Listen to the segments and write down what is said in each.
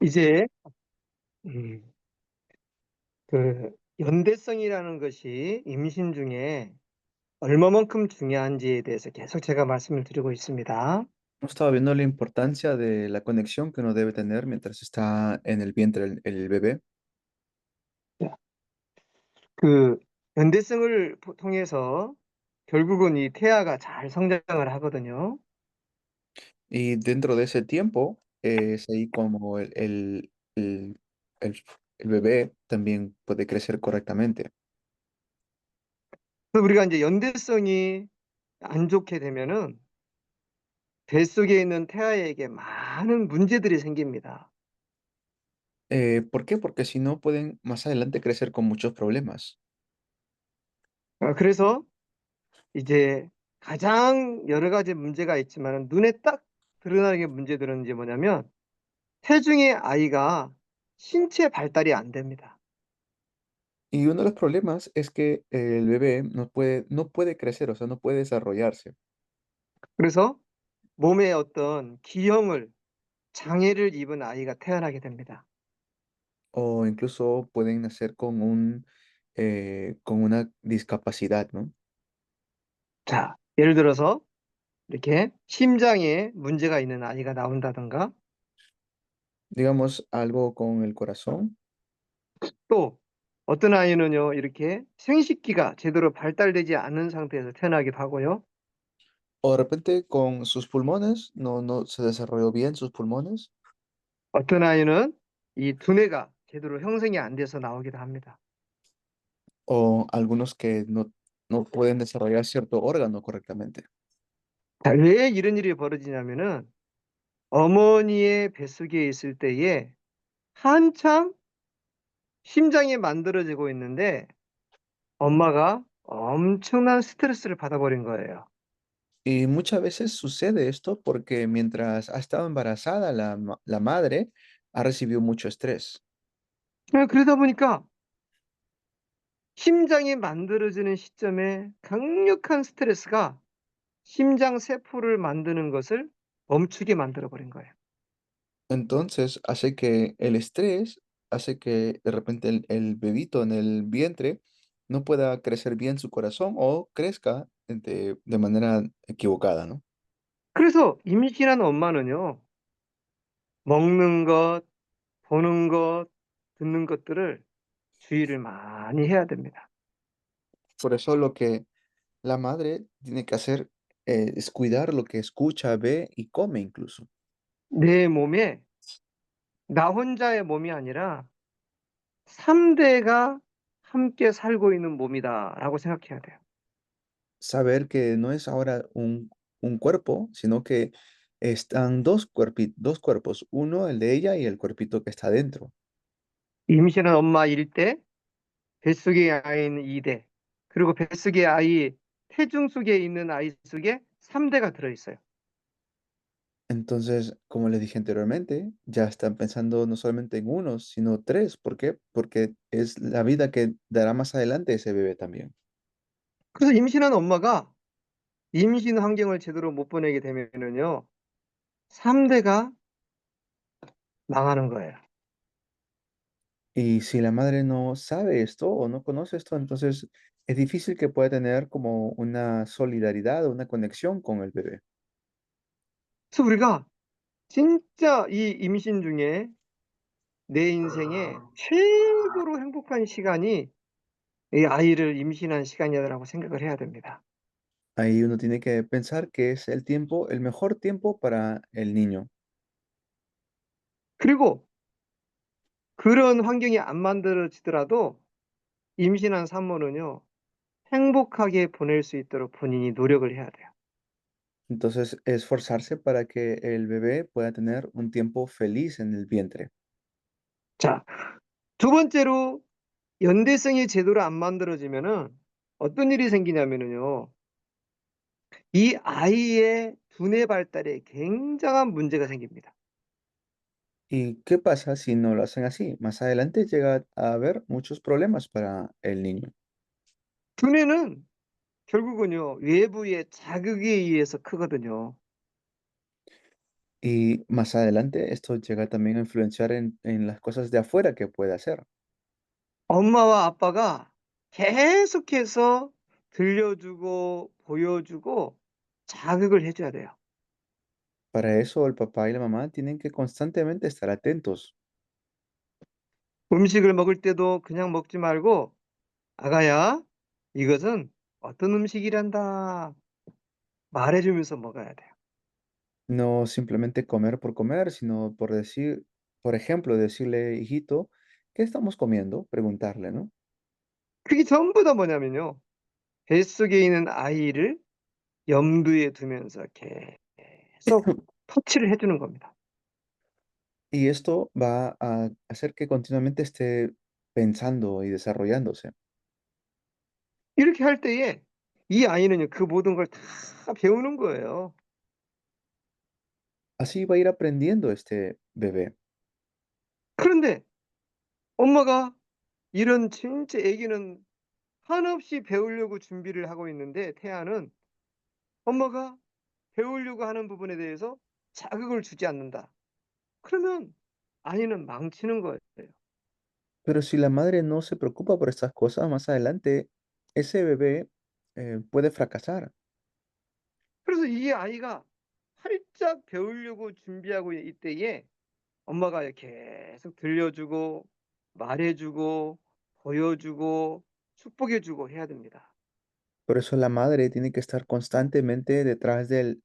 이제 음, 연대성이라는 것이 임신 중에 얼마만큼 중요한지에 대해서 계속 제가 말씀을 드리고 있습니다. Hemos estado viendo la importancia de la conexión que uno debe tener mientras está en el vientre el bebé. 그 연대성을 통해서 결국은 이 태아가 잘 성장을 하거든요. Y dentro de ese tiempo es ahí como el- el bebé también puede crecer correctamente. 그래서 우리가 이제 연대성이 안 좋게 되면은 뱃속에 있는 태아에게 많은 문제들이 생깁니다. ¿Por qué? Porque si no pueden más adelante crecer con muchos problemas. 그래서 이제 가장 여러 가지 문제가 있지만 눈에 딱 드러나는 문제들은 이제 뭐냐면 태중의 아이가 신체 발달이 안 됩니다. Y uno de los problemas es que el bebé no puede crecer, o sea, no puede desarrollarse. 그래서 몸에 어떤 기형을 장애를 입은 아이가 태어나게 됩니다. O incluso pueden nacer con una discapacidad, ¿no? 자, 예를 들어서 이렇게 심장에 문제가 있는 아이가 나온다든가 Digamos, algo con el corazón, 또 어떤 아이는요, 이렇게 생식기가 제대로 발달되지 않은 상태에서 태어나기도 하고요. o de repente con sus pulmones, no se desarrolló bien sus pulmones, 어떤 아이는 이 두뇌가 제대로 형성이 안 돼서 나오기도 합니다. o algunos que no pueden desarrollar cierto órgano correctamente. 자, 왜 이런 일이 벌어지냐면은 어머니의 뱃속에 있을 때에 한창 심장이 만들어지고 있는데 엄마가 엄청난 스트레스를 받아버린 거예요. Y muchas veces sucede esto porque mientras ha estado embarazada la madre, ha recibido mucho estrés. 그러다 보니까 심장이 만들어지는 시점에 강력한 스트레스가 심장 세포를 만드는 것을 멈추게 만들어 버린 거예요. Entonces hace que el estrés, hace que de repente el bebito en el vientre no pueda crecer bien su corazón o crezca de manera equivocada, ¿no? 그래서 임신한 엄마는요, 먹는 것, 보는 것, 듣는 것들을 주의를 많이 해야 됩니다. Por eso lo que la madre tiene que hacer es cuidar lo que escucha, ve y come incluso. 내 몸에 나 혼자의 몸이 아니라 3대가 함께 살고 있는 몸이다라고 생각해야 돼요. Saber que no es ahora un cuerpo, sino que están dos cuerpos, uno el de ella y el cuerpito que está dentro. 임신한 엄마 1대, 뱃속의 아이는 2대, 그리고 뱃속의 아이, 태중 속에 있는 아이 속에 3대가 들어있어요. Entonces, como les dije anteriormente, ya están pensando no solamente en uno, sino tres. ¿Por qué? Porque es la vida que dará más adelante ese bebé también. 그래서 임신한 엄마가 임신 환경을 제대로 못 보내게 되면은요, 3대가 망하는 거예요. Y si la madre no sabe esto o no conoce esto, entonces es difícil que pueda tener como una solidaridad o una conexión con el bebé. 그래서 우리가 진짜 이 임신 중에 내 인생에 최고로 행복한 시간이 이 아이를 임신한 시간이라고 생각을 해야 됩니다. Ahí uno tiene que pensar que es el tiempo, el mejor tiempo para el niño. 그리고 그런 환경이 안 만들어지더라도 임신한 산모는요, 행복하게 보낼 수 있도록 본인이 노력을 해야 돼요. Entonces, esforzarse para que el bebé pueda tener un tiempo feliz en el vientre. 자, 두 번째로 연대성이 제대로 안 만들어지면은 어떤 일이 생기냐면은요, 이 아이의 두뇌 발달에 굉장한 문제가 생깁니다. ¿Y qué pasa si no lo hacen así? Más adelante llega a haber muchos problemas para el niño. 두뇌는 결국은요, 외부의 자극에 의해서 크거든요. Y más adelante esto llega también a influenciar en las cosas de afuera que puede hacer. 엄마와 아빠가 계속해서 들려주고 보여주고 자극을 해 줘야 돼요. Para eso el papá y la mamá tienen que constantemente estar atentos. 음식을 먹을 때도 그냥 먹지 말고 "아가야, 이것은 어떤 음식이란다." 말해 주면서 먹어야 돼요. No simplemente comer por comer, sino por decir, por ejemplo, decirle, hijito, ¿qué estamos comiendo? Preguntarle, ¿no? 그게 전부 다 뭐냐면요. 뱃속에 있는 아이를 염두에 두면서 계속 터치를 해 주는 겁니다. Y esto va a hacer que continuamente esté pensando y desarrollándose. 이렇게 할 때에 이 아이는요 그 모든 걸 다 배우는 거예요. Así va a ir aprendiendo este bebé. 그런데 엄마가 이런 진짜 아기는 한없이 배우려고 준비를 하고 있는데 태아는 엄마가 배우려고 하는 부분에 대해서 자극을 주지 않는다. 그러면 아이는 망치는 거예요. Pero si la madre no se preocupa por estas cosas, más adelante ese bebé puede fracasar. 그래서 이 아이가 활짝 배우려고 준비하고 이때에 엄마가 계속 들려주고 말해 주고 보여주고 축복해 주고 해야 됩니다. Por eso la madre tiene que estar constantemente detrás del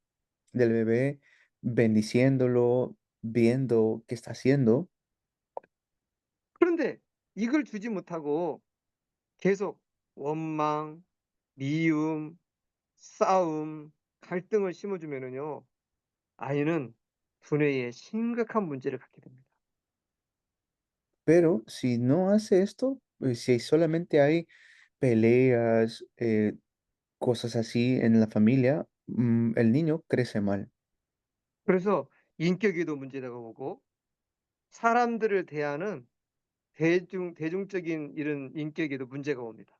bebé, bendiciéndolo, viendo qué está haciendo. 그런데 이걸 주지 못하고 계속 원망, 미움, 싸움, 갈등을 심어 주면은요. 아이는 두뇌에 심각한 문제를 갖게 됩니다. Pero si no hace esto, pues, si solamente hay peleas, cosas así en la familia, el niño crece mal. 그래서 인격에도 문제가 오고 사람들을 대하는 대중적인 이런 인격에도 문제가 옵니다.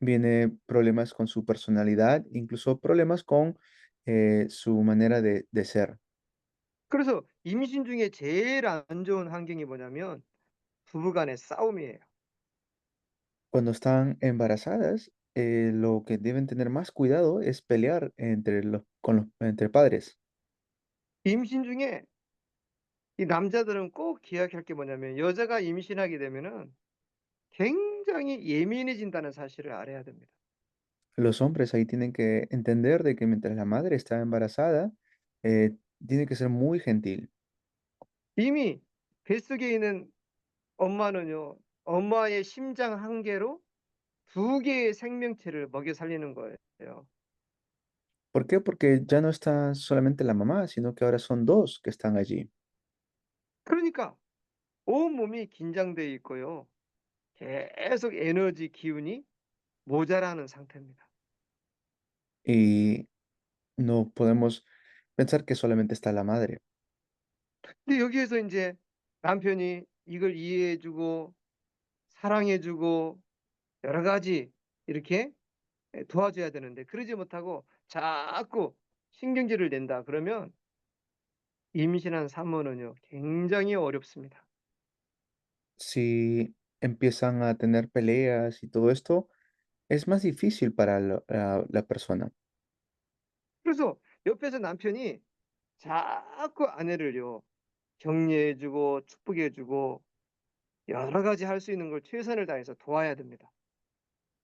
Viene problemas con su personalidad, incluso problemas con su manera de ser. 그래서 임신 중에 제일 안 좋은 환경이 뭐냐면 부부 간의 싸움이에요. Cuando están embarazadas, lo que deben tener más cuidado es pelear entre padres. 임신 중에 이 남자들은 꼭 기억할 게 뭐냐면 여자가 임신하게 되면은 굉장히 예민해진다는 사실을 알아야 됩니다. Los hombres ahí tienen que entender de que mientras la madre está embarazada, tiene que ser muy gentil. 이미 뱃속에 있는 엄마는요. 엄마의 심장 한 개로 두 개의 생명체를 먹여 살리는 거예요. ¿Por qué? Porque ya no está solamente la mamá, sino que ahora son dos que están allí. 그러니까 온몸이 긴장돼 있고요. 계속 에너지 기운이 모자라는 상태입니다. Y no podemos pensar que solamente está la madre. 근데 여기에서 인제 남편이 이걸 이해해 주고 사랑해 주고 여러 가지 이렇게 도와줘야 되는데 그러지 못하고 자꾸 신경질을 낸다 그러면 임신한 산모는요 굉장히 어렵습니다. Si empiezan a tener peleas y todo esto, es más difícil para la persona. 그래서 옆에서 남편이 자꾸 아내를요 격려해 주고 축복해 주고 여러 가지 할 수 있는 걸 최선을 다해서 도와야 됩니다.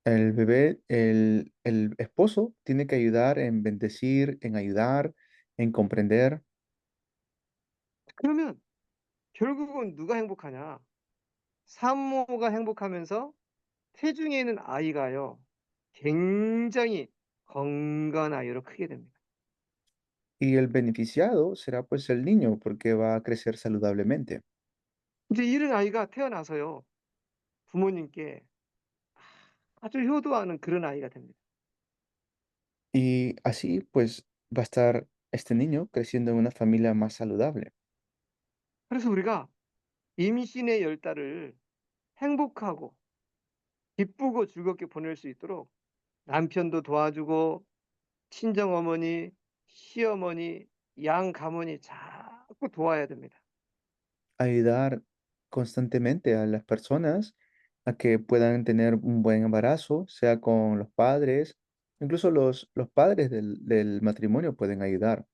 El bebé, el esposo tiene que ayudar en bendecir, en ayudar, en comprender. 그러면 결국은 누가 행복하냐? 산모가 행복하면서 태중에 있는 아이가요 굉장히 건강한 아이로 크게 됩니다. Y el beneficiado será pues el niño porque va a crecer saludablemente. 이제 이런 아이가 태어나서요 부모님께 아주 효도하는 그런 아이가 됩니다. Y así pues va a estar este niño creciendo en una familia más saludable. 그래서 우리가 임신의 열 달을 행복하고 기쁘고 즐겁게 보낼 수 있도록 남편도 도와주고 친정어머니, 시어머니 양 가문이 자꾸 도와야 됩니다. Ayudar constantemente a las personas a que puedan tener un buen embarazo, sea con los padres, incluso los padres del matrimonio pueden ayudar.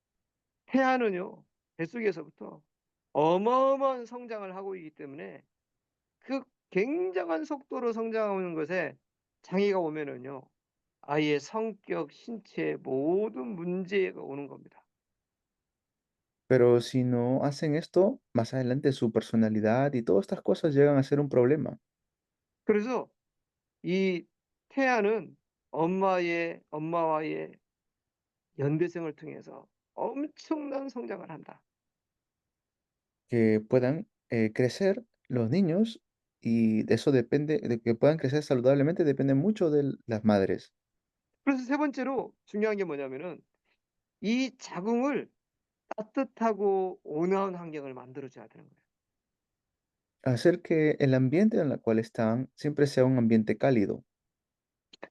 태아는요, 뱃속에서부터 어마어마한 성장을 하고 있기 때문에 그 굉장한 속도로 성장하는 것에 장애가 오면은요, 아이의 성격, 신체 모든 문제가 오는 겁니다. Pero si no hacen esto, más adelante su personalidad y todas estas cosas llegan a ser un problema. 그래서 이 태아는 엄마와의 연대성을 통해서 엄청난 성장을 한다. Que puedan crecer los niños y de eso depende, de que puedan crecer saludablemente, depende mucho de las madres. 그래서 세 번째로 중요한 게 뭐냐면은 이 자궁을 따뜻하고 온화한 환경을 만들어 줘야 되는 거예요. Hacer que el ambiente en el cual están siempre sea un ambiente cálido.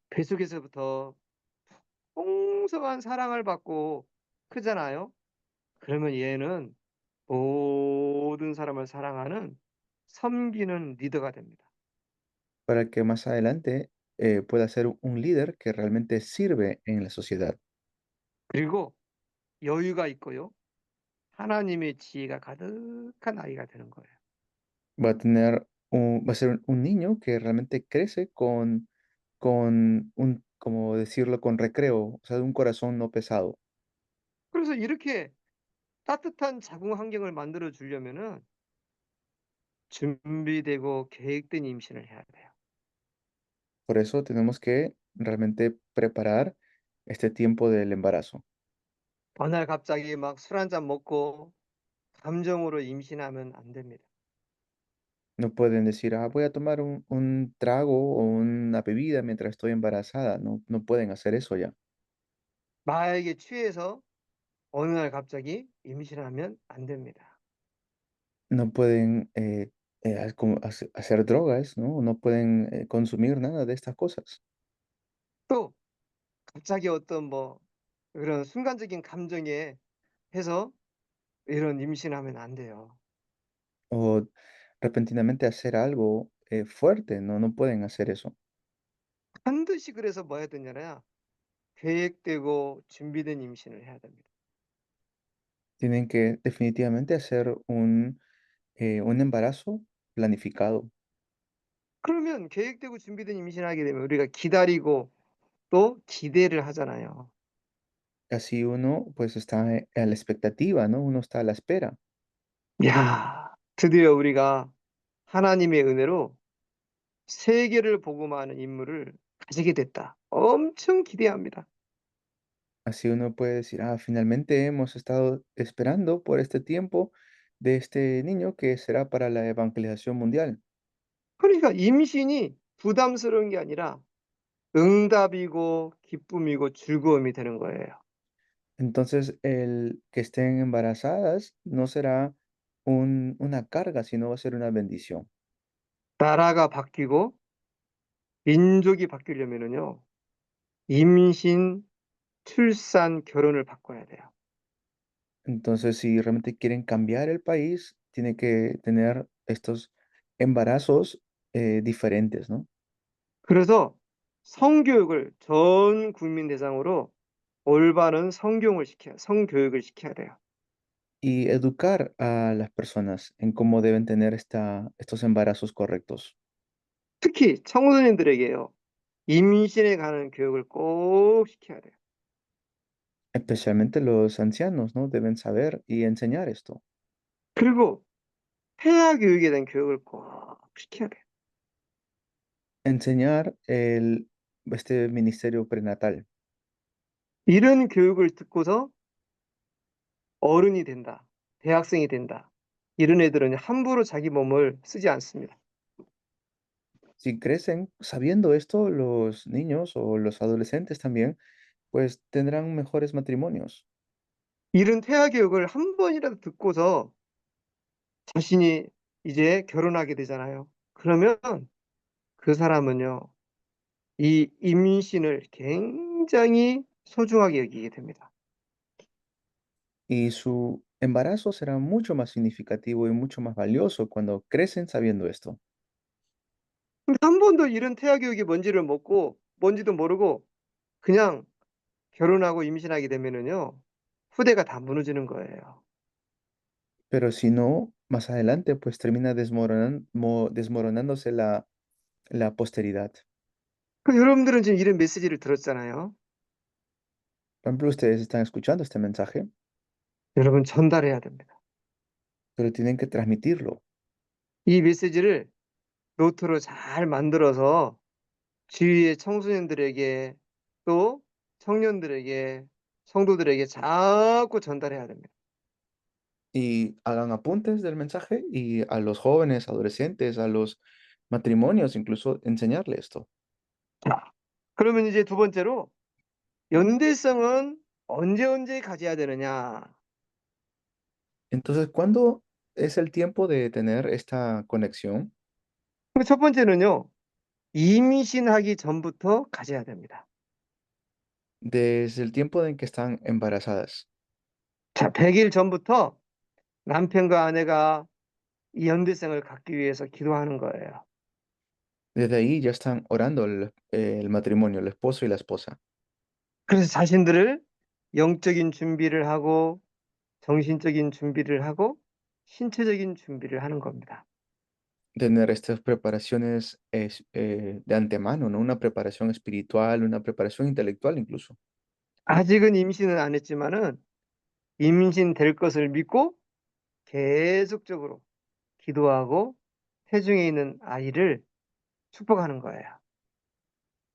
뱃속에서부터 풍성한 사랑을 받고 크잖아요. 그러면 얘는 모든 사람을 사랑하는 섬기는 리더가 됩니다. Para que más adelante pueda ser un líder que realmente sirve en la sociedad. 그리고 여유가 있고요. 하나님의 지혜가 가득한 아이가 되는 거예요. Va a ser un niño que realmente crece con un, como decirlo, con recreo, o sea, de un corazón no pesado. 그래서 이렇게 따뜻한 자궁 환경을 만들어 주려면은 준비되고 계획된 임신을 해야 돼요. Por eso tenemos que realmente preparar este tiempo del embarazo. 어느 날 갑자기 막 술 한잔 먹고 감정으로 임신하면 안 됩니다. No pueden decir, ah, voy a tomar un trago o una bebida mientras estoy embarazada. No, no pueden hacer eso ya. 마약에 취해서 어느 날 갑자기 임신하면 안 됩니다. No pueden hacer drogas, ¿no? No pueden consumir nada de estas cosas. 또 갑자기 어떤 뭐 그런 순간적인 감정에 해서 이런 임신하면 안 돼요. O repentinamente hacer algo fuerte, ¿no? No pueden hacer eso. 반드시 그래서 뭐 해야 되냐면 계획되고 준비된 임신을 해야 됩니다. Tienen que definitivamente hacer un embarazo planificado. 그러면 계획되고 준비된 임신하게 되면 우리가 기다리고 또 기대를 하잖아요. Así uno pues está a la expectativa, ¿no? Uno está a la espera. 야, 드디어 우리가 하나님의 은혜로 세계를 복음화하는 임무를 가지게 됐다. 엄청 기대합니다. Así uno puede decir, ah, finalmente hemos estado esperando por este tiempo de este niño que será para la evangelización mundial. 그러니까 임신이 부담스러운 게 아니라 응답이고 기쁨이고 즐거움이 되는 거예요. Entonces, el que estén embarazadas no será una carga, sino va a ser una bendición. 나라가 바뀌고 민족이 바뀌려면은요. 임신, 출산, 결혼을 바꿔야 돼요. Entonces, si realmente quieren cambiar el país, tiene que tener estos embarazos diferentes, ¿no? 그래서 성교육을 전 국민 대상으로 올바른 성교육을 시켜야 돼요. Y educar a las personas en cómo deben tener estos embarazos correctos. 특히 청소년들에게요. 임신에 관한 교육을 꼭 시켜야 돼요. Especialmente los ancianos, ¿no? Deben saber y enseñar esto. 그리고 태아 교육에 대한 교육을 꼭 시켜야 돼요. Enseñar este ministerio prenatal. 이런 교육을 듣고서 어른이 된다. 대학생이 된다. 이런 애들은 함부로 자기 몸을 쓰지 않습니다. Si crecen sabiendo esto, los niños o los adolescentes también, pues tendrán mejores matrimonios. 이런 태아 교육을 한 번이라도 듣고서 자신이 이제 결혼하게 되잖아요. 그러면 그 사람은요. 이 임신을 굉장히 소중하게 여기게 됩니다. y su embarazo será mucho más significativo y mucho más valioso cuando crecen sabiendo esto. 근데 한 번도 이런 태아 교육이 뭔지도 모르고 그냥 결혼하고 임신하게 되면은요. 후대가 다 무너지는 거예요. Pero si no, más adelante, pues termina desmoronándose la posteridad. 그 여러분들은 지금 이런 메시지를 들었잖아요. Por ejemplo, ustedes están escuchando este mensaje, 여러분 전달해야 됩니다. pero tienen que transmitirlo. 이 메시지를 노트로 잘 만들어서 주위의 청소년들에게 또 청년들에게 성도들에게 자꾸 전달해야 됩니다. Y hagan apuntes del mensaje y a los jóvenes, adolescentes, a los matrimonios, incluso enseñarle esto. 자, 그러면 이제 두 번째로 연대성은 언제 가져야 되느냐? Entonces, ¿cuándo es el tiempo de tener esta conexión? 그 첫 번째는요. 임신하기 전부터 가져야 됩니다. Desde el tiempo en que están embarazadas. 자, 100일 전부터 남편과 아내가 이 연대성을 갖기 위해서 기도하는 거예요. Desde ahí ya están orando el matrimonio, el esposo y la esposa. 그래서 자신들을 영적인 준비를 하고 정신적인 준비를 하고 신체적인 준비를 하는 겁니다. Tener estas preparaciones de antemano, ¿no? Una preparación espiritual, una preparación intelectual incluso. 아직은 임신은 안 했지만은 임신될 것을 믿고 계속적으로 기도하고 태중에 있는 아이를 축복하는 거예요.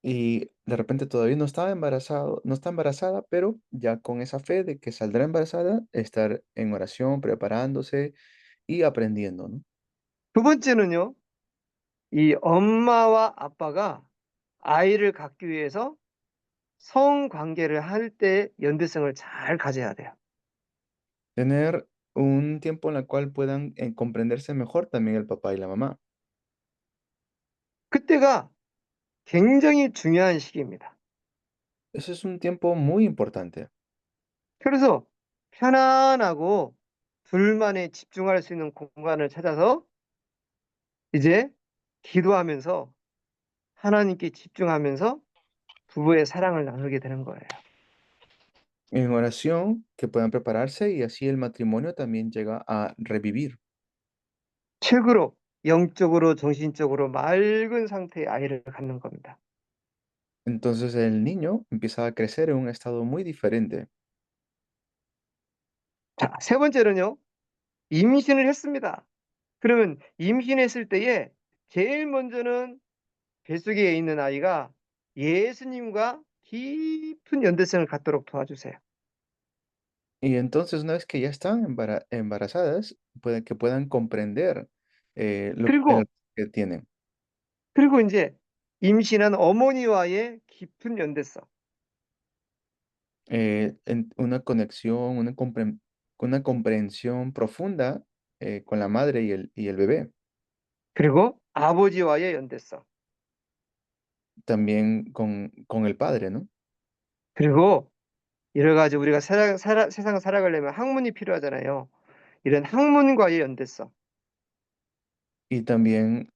Y de repente todavía no estaba embarazado, no está embarazada, pero ya con esa fe de que saldrá embarazada, estar en oración, preparándose y aprendiendo, ¿no? 두 번째는요. 이 엄마와 아빠가 아이를 갖기 위해서 성관계를 할 때 연대성을 잘 가져야 돼요. Tener un tiempo en el cual puedan comprenderse mejor también el papá y la mamá. 그때가 굉장히 중요한 시기입니다. Ese es un tiempo muy importante. 그래서 편안하고 둘만의 집중할 수 있는 공간을 찾아서 이제 기도하면서 하나님께 집중하면서 부부의 사랑을 나누게 되는 거예요. En oración, que puedan prepararse y así el matrimonio también llega a revivir. 최고로 영적으로 정신적으로 맑은 상태의 아이를 갖는 겁니다. Entonces el niño empieza a crecer en un estado muy diferente. 자, 세 번째는요. 임신을 했습니다. 그러면 임신했을 때에 제일 먼저는 뱃속에 있는 아이가 예수님과 깊은 연대성을 갖도록 도와주세요. Y entonces una vez que ya están embarazadas, pueden que puedan comprender el 그리고 que tienen. 그리고 인제 임신한 어머니와의 깊은 연대성. Una conexión, una comprensión profunda con la madre y el bebé. 그리고 아버지와의 연대성. También con el padre, ¿no? 그리고 여러 가지 우리가 세상을 살아가려면 학문이 필요하잖아요. 이런 학문과의 연대성. Y también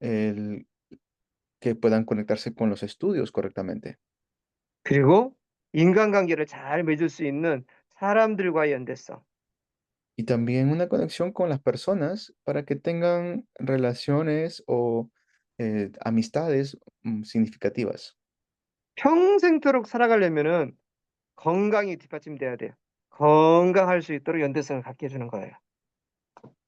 que puedan conectarse con los estudios correctamente. 그리고 인간관계를 잘 맺을 수 있는 사람들과의 연대성. Y también una conexión con las personas para que tengan relaciones o amistades significativas. 평생토록 살아가려면은 건강이 뒷받침돼야 돼요. 건강할 수 있도록 연대성을 갖게 해 주는 거예요.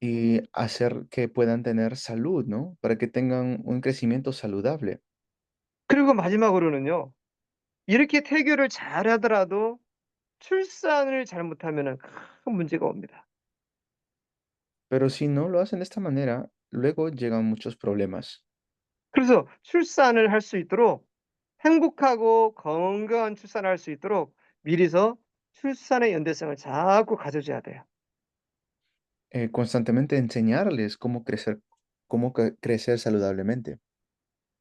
Y hacer que puedan tener salud, ¿no? Para que tengan un crecimiento saludable. 그리고 마지막으로는요. 이렇게 태교를 잘하더라도 출산을 잘못하면은 큰 문제가 옵니다. Pero si no lo hacen de esta manera, luego llegan muchos problemas. 그래서 출산을 할 수 있도록 행복하고 건강한 출산을 할 수 있도록 미리서 출산의 연대성을 자꾸 가져 줘야 돼요. Constantemente enseñarles cómo crecer saludablemente.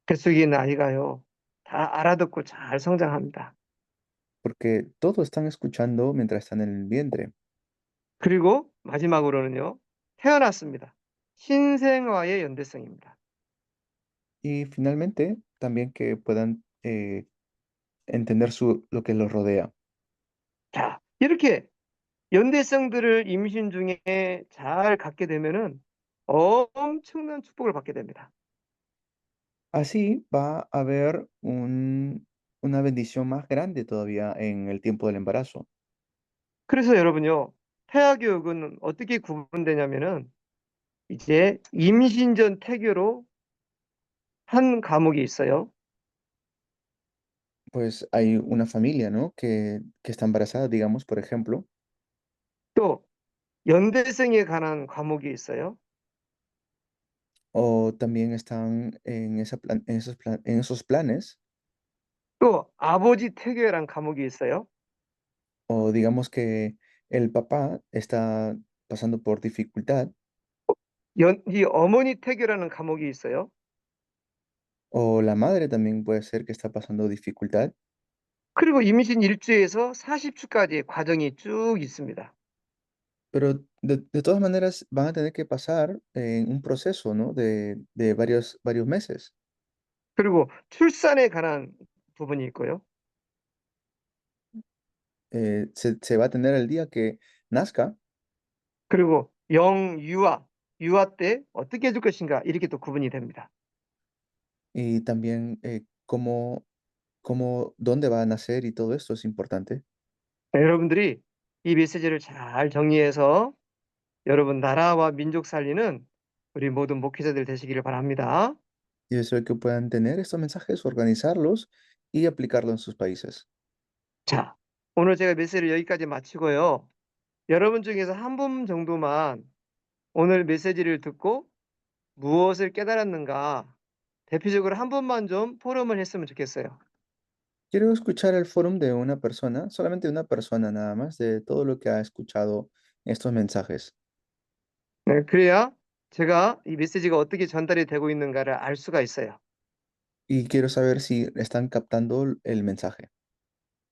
뱃속에 있는 아이가요. 다 알아듣고 잘 성장합니다. Porque todos están escuchando mientras están en el vientre. 그리고 마지막으로는요, 태어났습니다. 신생아의 연대성입니다. Y finalmente, también que puedan entender lo que los rodea. 자, 이렇게 연대성들을 임신 중에 잘 갖게 되면은 엄청난 축복을 받게 됩니다. Así va a haber una bendición más grande todavía en el tiempo del embarazo. 그래서 여러분요, 태아 교육은 어떻게 구분되냐면은 이제 임신 전 태교로 한 과목이 있어요. Pues hay una familia, ¿no? Que está embarazada, digamos, por ejemplo, 또 연대성에 관한 과목이 있어요. o también están en esos planes, 또 아버지 태교라는 과목이 있어요. o digamos que el papá está pasando por dificultad, 이 어머니 태교라는 과목이 있어요. o la madre también puede ser que está pasando dificultad, 그리고 임신 1주에서 40주까지의 과정이 쭉 있습니다. pero de todas maneras van a tener que pasar en un proceso, ¿no? De varios meses. 그리고 출산에 관한 부분이 있고요. Se va a tener el día que nazca 그리고 영유아, 유아 때 어떻게 해줄 것인가 이렇게 또 구분이 됩니다. y también dónde va a nacer y todo esto es importante. 네, 여러분들이 이 메시지를 잘 정리해서 여러분 나라와 민족 살리는 우리 모든 목회자들 되시기를 바랍니다. Y deseo que puedan tener estos mensajes, organizarlos y aplicarlo en sus países. 자, 오늘 제가 메시지를 여기까지 마치고요. 여러분 중에서 한 분 정도만 오늘 메시지를 듣고 무엇을 깨달았는가 대표적으로 한 분만 좀 포럼을 했으면 좋겠어요. Quiero escuchar el forum de una persona, solamente una persona nada más, de todo lo que ha escuchado estos mensajes. 네, 그래야 제가 이 메시지가 어떻게 전달이 되고 있는가를 알 수가 있어요. Y quiero saber si están captando el mensaje.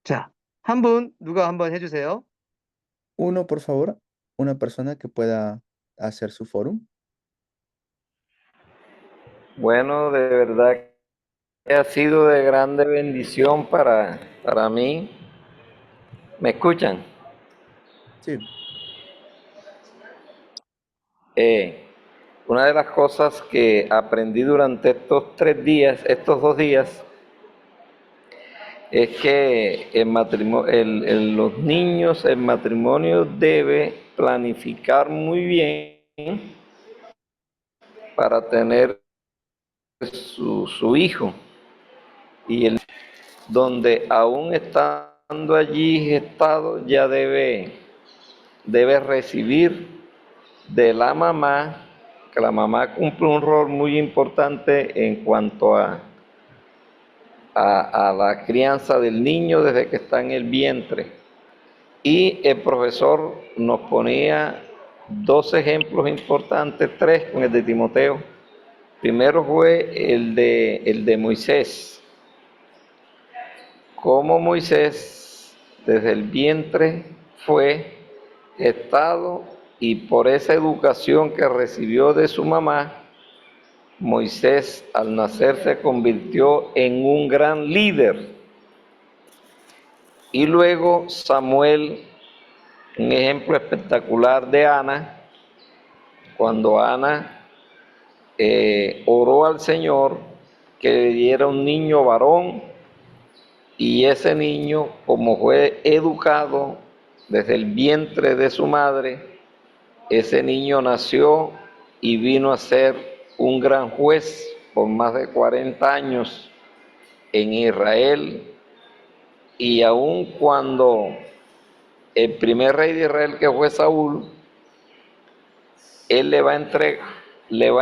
자, 한 분 누가 한번 해주세요. Uno, por favor, una persona que pueda hacer su forum. Bueno, de verdad que ha sido de grande bendición para mí. ¿Me escuchan? Sí, Eh, una de las cosas que aprendí durante estos 3 días, estos 2 días, es que los niños, el matrimonio debe planificar muy bien para tener su hijo. Y donde aún estando allí gestado ya debe recibir de la mamá, que la mamá cumple un rol muy importante en cuanto a la crianza del niño desde que está en el vientre. Y el profesor nos ponía 2 ejemplos importantes, 3 con el de Timoteo. Primero fue el de Moisés, cómo Moisés desde el vientre fue gestado y por esa educación que recibió de su mamá, Moisés al nacer se convirtió en un gran líder. Y luego Samuel, un ejemplo espectacular de Ana, cuando Ana oró al Señor que le diera un niño varón, y ese niño, como fue educado desde el vientre de su madre, ese niño nació y vino a ser un gran juez por más de 40 años en Israel. Y aun cuando el primer rey de Israel, que fue Saúl, él le va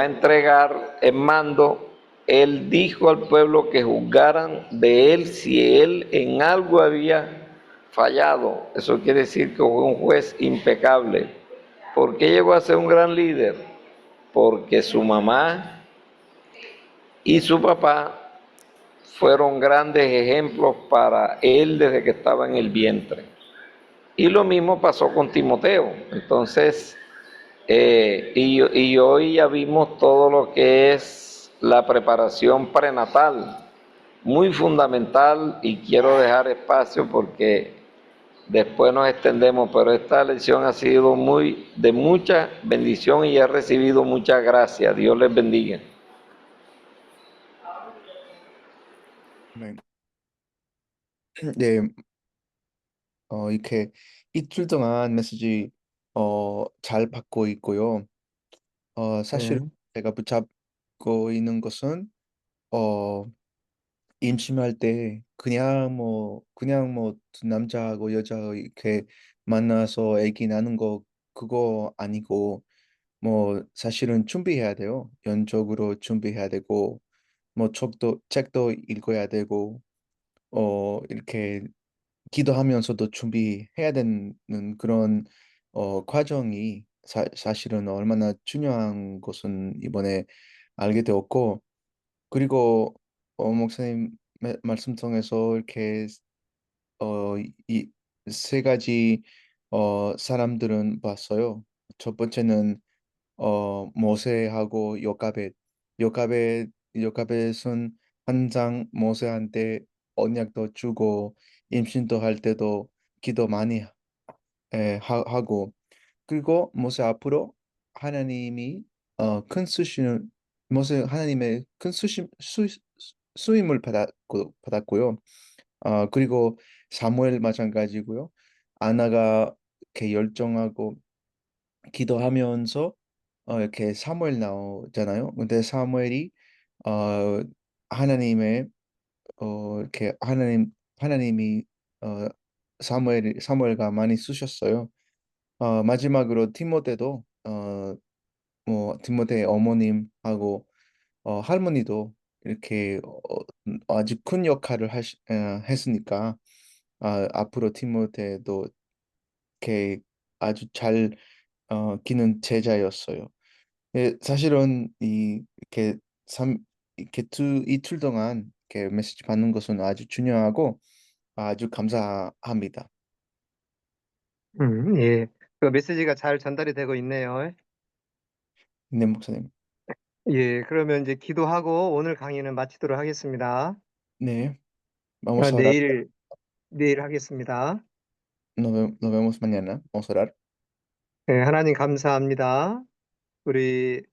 a entregar el mando. Él dijo al pueblo que juzgaran de él si él en algo había fallado. Eso quiere decir que fue un juez impecable. ¿Por qué llegó a ser un gran líder? Porque su mamá y su papá fueron grandes ejemplos para él desde que estaba en el vientre. Y lo mismo pasó con Timoteo. Entonces, y hoy ya vimos todo lo que es la preparación prenatal, muy fundamental, y quiero dejar espacio porque después nos extendemos, pero esta lección ha sido de mucha bendición y he recibido mucha gracia. Dios les bendiga. 네. 네, 이렇게 이틀 동안 메시지 잘 받고 있고요. 사실 네. 제가 붙잡고 있는 것은 어 임신할 때 그냥 뭐 두 남자하고 여자 이렇게 만나서 아기 낳는 거 그거 아니고 뭐 사실은 준비해야 돼요. 영적으로 준비해야 되고 뭐 책도 읽어야 되고 이렇게 기도하면서도 준비해야 되는 그런 과정이 사실은 얼마나 중요한 것은 이번에 알게 되었고, 그리고 목사님 말씀 통해서 이렇게 이 세 가지 사람들은 봤어요. 첫 번째는 모세하고 요가벳. 요가벳 요가벳은 항상 모세한테 언약도 주고 임신도 할 때도 기도 많이 하고, 그리고 모세 앞으로 하나님이 큰 쓰시는 모세 하나님의 큰 쓰임을 받았고요. 그리고 사무엘 마찬가지고요. 아나가 이렇게 열정하고 기도하면서 이렇게 사무엘 나오잖아요. 근데 사무엘이 어 하나님의 이렇게 하나님이 어 사무엘과 많이 쓰셨어요. 마지막으로 티모테도 뭐 티모테의 어머님하고 할머니도 이렇게 아주 큰 역할을 했으니까 앞으로 티모테도 이렇게 아주 잘 기는 제자였어요. 예, 사실은 이렇게 이렇게 이틀 동안 이렇게 메시지 받는 것은 아주 중요하고 아주 감사합니다. 예. 그 메시지가 잘 전달이 되고 있네요. 네, 목사님. 예, 그러면 이제 기도하고 오늘 강의는 마치도록 하겠습니다. 네, vamos a orar. 내일 하겠습니다. Nos vemos mañana. Vamos a orar. 예, 하나님 감사합니다. 우리